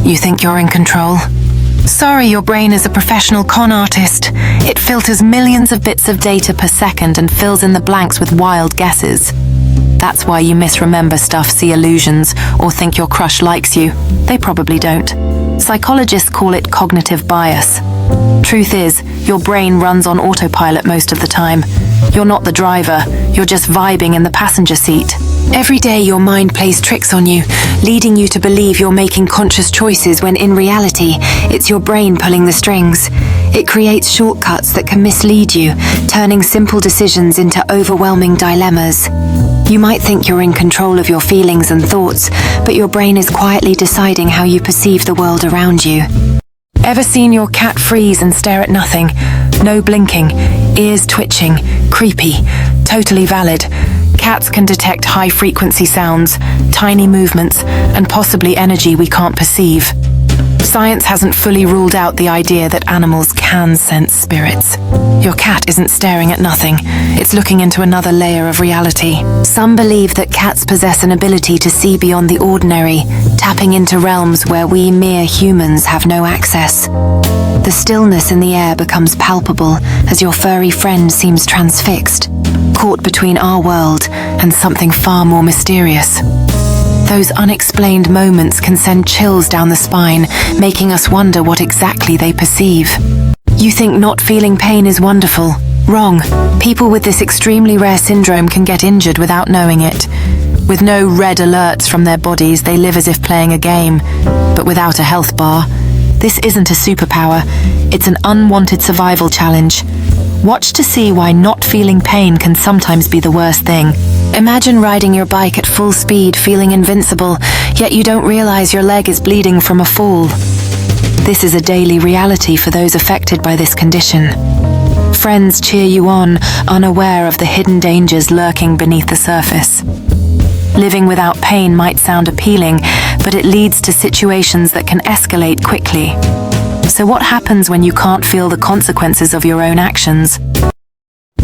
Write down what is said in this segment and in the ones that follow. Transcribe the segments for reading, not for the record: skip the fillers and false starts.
You think you're in control? Sorry, your brain is a professional con artist. It filters millions of bits of data per second and fills in the blanks with wild guesses. That's why you misremember stuff, see illusions, or think your crush likes you. They probably don't. Psychologists call it cognitive bias. Truth is, your brain runs on autopilot most of the time. You're not the driver, you're just vibing in the passenger seat. Every day your mind plays tricks on you, leading you to believe you're making conscious choices when in reality, it's your brain pulling the strings. It creates shortcuts that can mislead you, turning simple decisions into overwhelming dilemmas. You might think you're in control of your feelings and thoughts, but your brain is quietly deciding how you perceive the world around you. Ever seen your cat freeze and stare at nothing? No blinking, ears twitching, creepy, totally valid. Cats can detect high-frequency sounds, tiny movements, and possibly energy we can't perceive. Science hasn't fully ruled out the idea that animals can sense spirits. Your cat isn't staring at nothing. It's looking into another layer of reality. Some believe that cats possess an ability to see beyond the ordinary, tapping into realms where we mere humans have no access. The stillness in the air becomes palpable as your furry friend seems transfixed, caught between our world and something far more mysterious. Those unexplained moments can send chills down the spine, making us wonder what exactly they perceive. You think not feeling pain is wonderful. Wrong. People with this extremely rare syndrome can get injured without knowing it. With no red alerts from their bodies, they live as if playing a game, but without a health bar. This isn't a superpower, it's an unwanted survival challenge. Watch to see why not feeling pain can sometimes be the worst thing. Imagine riding your bike at full speed, feeling invincible, yet you don't realize your leg is bleeding from a fall. This is a daily reality for those affected by this condition. Friends cheer you on, unaware of the hidden dangers lurking beneath the surface. Living without pain might sound appealing, but it leads to situations that can escalate quickly. So what happens when you can't feel the consequences of your own actions?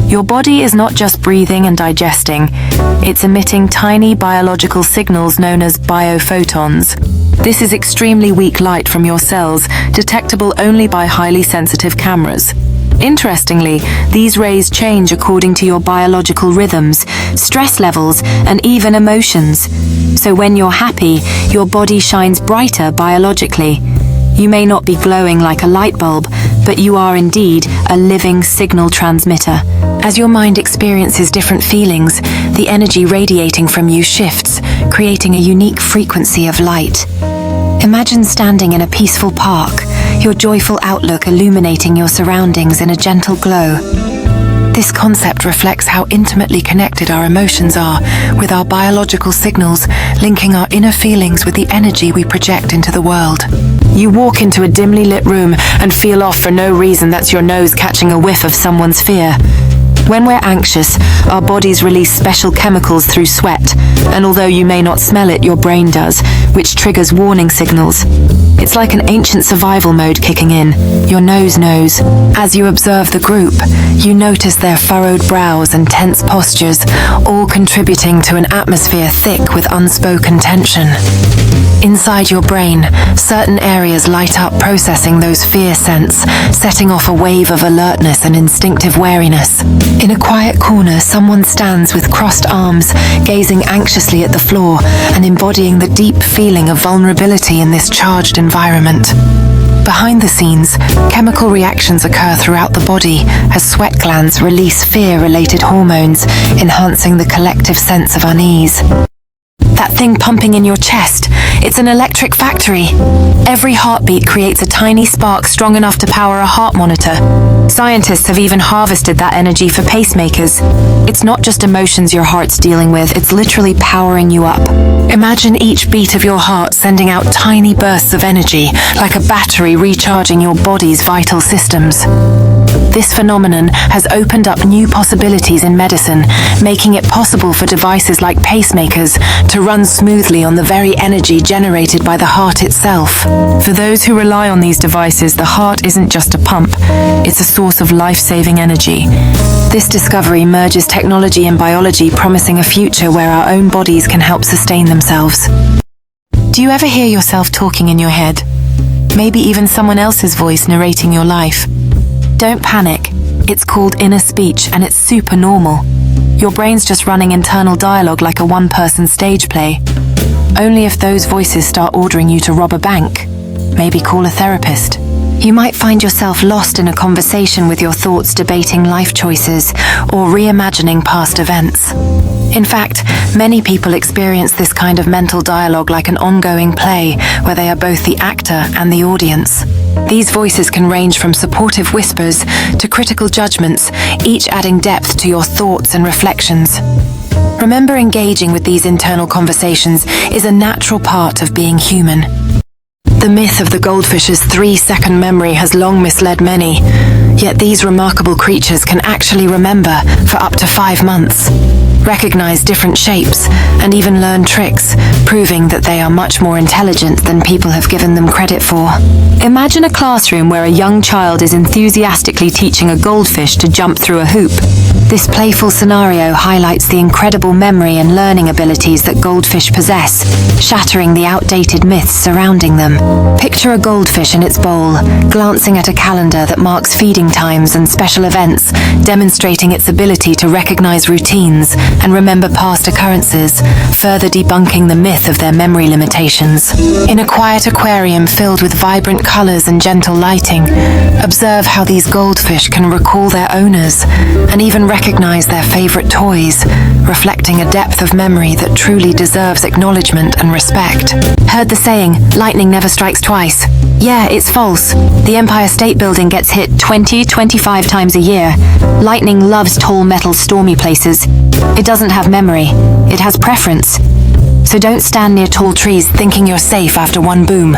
Your body is not just breathing and digesting, it's emitting tiny biological signals known as biophotons. This is extremely weak light from your cells, detectable only by highly sensitive cameras. Interestingly, these rays change according to your biological rhythms, stress levels, and even emotions. So when you're happy, your body shines brighter biologically. You may not be glowing like a light bulb, but you are indeed a living signal transmitter. As your mind experiences different feelings, the energy radiating from you shifts, creating a unique frequency of light. Imagine standing in a peaceful park, your joyful outlook illuminating your surroundings in a gentle glow. This concept reflects how intimately connected our emotions are with our biological signals, linking our inner feelings with the energy we project into the world. You walk into a dimly lit room and feel off for no reason. That's your nose catching a whiff of someone's fear. When we're anxious, our bodies release special chemicals through sweat, and although you may not smell it, your brain does, which triggers warning signals. It's like an ancient survival mode kicking in. Your nose knows. As you observe the group, you notice their furrowed brows and tense postures, all contributing to an atmosphere thick with unspoken tension. Inside your brain, certain areas light up, processing those fear scents, setting off a wave of alertness and instinctive wariness. In a quiet corner, someone stands with crossed arms, gazing anxiously at the floor and embodying the deep feeling of vulnerability in this charged environment. Behind the scenes, chemical reactions occur throughout the body as sweat glands release fear-related hormones, enhancing the collective sense of unease. That thing pumping in your chest, it's an electric factory. Every heartbeat creates a tiny spark strong enough to power a heart monitor. Scientists have even harvested that energy for pacemakers. It's not just emotions your heart's dealing with, it's literally powering you up. Imagine each beat of your heart sending out tiny bursts of energy, like a battery recharging your body's vital systems. This phenomenon has opened up new possibilities in medicine, making it possible for devices like pacemakers to run smoothly on the very energy generated by the heart itself. For those who rely on these devices, the heart isn't just a pump, it's a source of life-saving energy. This discovery merges technology and biology, promising a future where our own bodies can help sustain themselves. Do you ever hear yourself talking in your head? Maybe even someone else's voice narrating your life? Don't panic. It's called inner speech and it's super normal. Your brain's just running internal dialogue like a one-person stage play. Only if those voices start ordering you to rob a bank. Maybe call a therapist. You might find yourself lost in a conversation with your thoughts debating life choices or reimagining past events. In fact, many people experience this kind of mental dialogue like an ongoing play where they are both the actor and the audience. These voices can range from supportive whispers to critical judgments, each adding depth to your thoughts and reflections. Remember, engaging with these internal conversations is a natural part of being human. The myth of the goldfish's 3-second memory has long misled many, yet these remarkable creatures can actually remember for up to 5 months, recognize different shapes, and even learn tricks, proving that they are much more intelligent than people have given them credit for. Imagine a classroom where a young child is enthusiastically teaching a goldfish to jump through a hoop. This playful scenario highlights the incredible memory and learning abilities that goldfish possess, shattering the outdated myths surrounding them. Picture a goldfish in its bowl, glancing at a calendar that marks feeding times and special events, demonstrating its ability to recognize routines and remember past occurrences, further debunking the myth of their memory limitations. In a quiet aquarium filled with vibrant colors and gentle lighting, observe how these goldfish can recall their owners and even recognize their favorite toys, reflecting a depth of memory that truly deserves acknowledgement and respect. Heard the saying, lightning never strikes twice? Yeah, it's false. The Empire State Building gets hit 20-25 times a year. Lightning loves tall metal stormy places. It doesn't have memory. It has preference. So don't stand near tall trees thinking you're safe after one boom.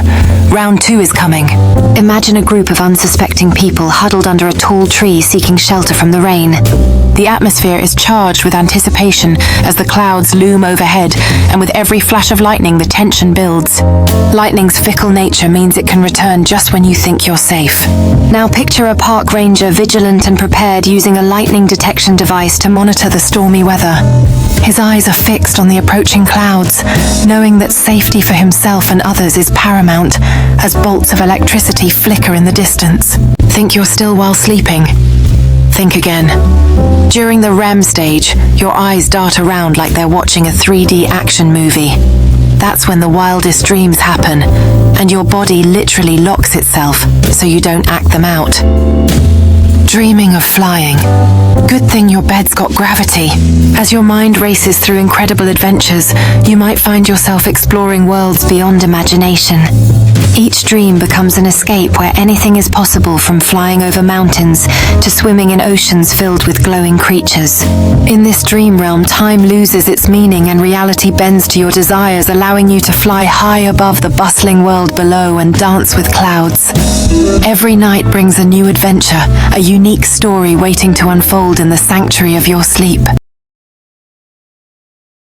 Round 2 is coming. Imagine a group of unsuspecting people huddled under a tall tree seeking shelter from the rain. The atmosphere is charged with anticipation as the clouds loom overhead, and with every flash of lightning the tension builds. Lightning's fickle nature means it can return just when you think you're safe. Now picture a park ranger vigilant and prepared, using a lightning detection device to monitor the stormy weather. His eyes are fixed on the approaching clouds, knowing that safety for himself and others is paramount as bolts of electricity flicker in the distance. Think you're still while sleeping? Think again. During the REM stage, your eyes dart around like they're watching a 3D action movie. That's when the wildest dreams happen, and your body literally locks itself so you don't act them out. Dreaming of flying. Good thing your bed's got gravity. As your mind races through incredible adventures, you might find yourself exploring worlds beyond imagination. Each dream becomes an escape where anything is possible, from flying over mountains to swimming in oceans filled with glowing creatures. In this dream realm, time loses its meaning and reality bends to your desires, allowing you to fly high above the bustling world below and dance with clouds. Every night brings a new adventure, a unique story waiting to unfold in the sanctuary of your sleep.